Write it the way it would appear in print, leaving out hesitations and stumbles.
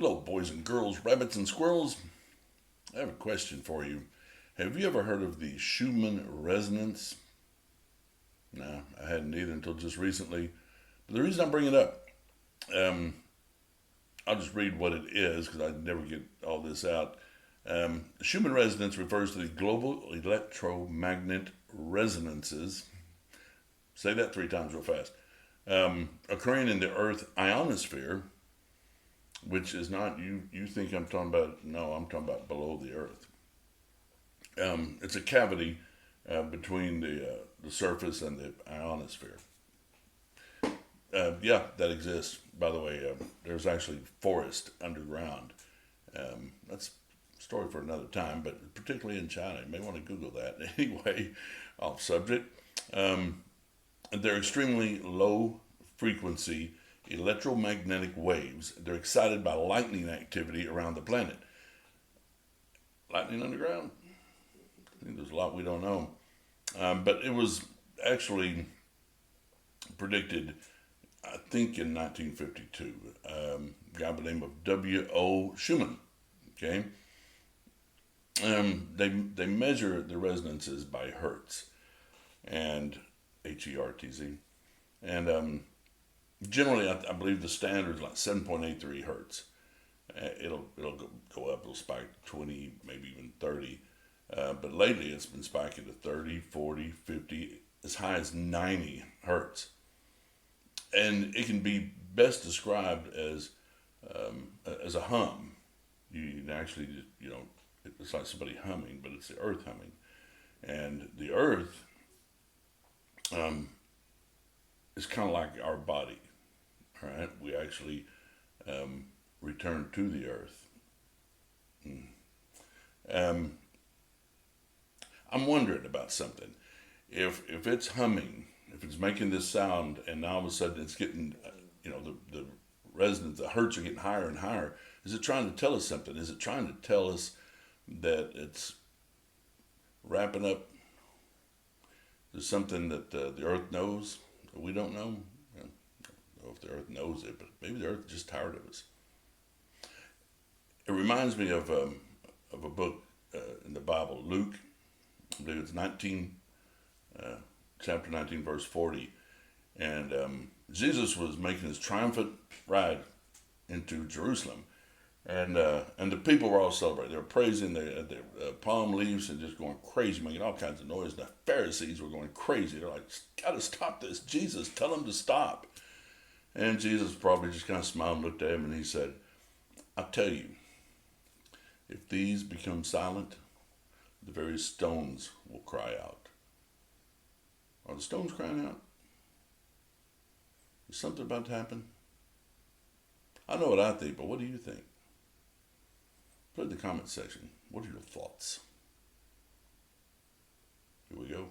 Hello, boys and girls, rabbits and squirrels. I have a question for you. Have you ever heard of the Schumann resonance? No, I hadn't either until just recently. But the reason I bring it up, um, I'll just read what it is because I never get all this out. Schumann resonance refers to the global electromagnet resonances. Say that three times real fast. Occurring in the Earth ionosphere, which is not you think I'm talking about. No, I'm talking about below the Earth. It's a cavity between the surface and the ionosphere. Yeah, that exists. By the way, there's actually forest underground. That's a story for another time, but particularly in China, you may want to Google that. Anyway, off subject. Um, they're extremely low frequency electromagnetic waves. They're excited by lightning activity around the planet. Lightning underground? I think there's a lot we don't know. But it was actually predicted, I think, in 1952. A guy by the name of W.O. Schumann. Okay, they measure the resonances by hertz and Hertz, and generally I believe the standard is like 7.83 hertz. It'll go up. It'll spike to 20, maybe even 30. But lately it's been spiking to 30, 40, 50, as high as 90 hertz. And it can be best described as a hum. You actually, it's like somebody humming, but it's the earth humming. And the earth is kind of like our body, all right? We actually return to the earth. Um, I'm wondering about something. If it's humming, if it's making this sound, and all of a sudden it's getting, the resonance, the hertz are getting higher and higher. Is it trying to tell us something? Is it trying to tell us that it's wrapping up? There's something that the Earth knows that we don't know. I don't know if the Earth knows it, but maybe the Earth is just tired of us. It reminds me of a book in the Bible, Luke. I believe it's uh, chapter 19, verse 40. And Jesus was making his triumphant ride into Jerusalem. And the people were all celebrating. They were praising their palm leaves and just going crazy, making all kinds of noise. And the Pharisees were going crazy. They're like, "Gotta stop this, Jesus! Tell them to stop." And Jesus probably just kind of smiled and looked at him, and he said, "I tell you, if these become silent, the very stones will cry out." Are the stones crying out? Is something about to happen? I know what I think, but what do you think? Put it in the comment section. What are your thoughts? Here we go.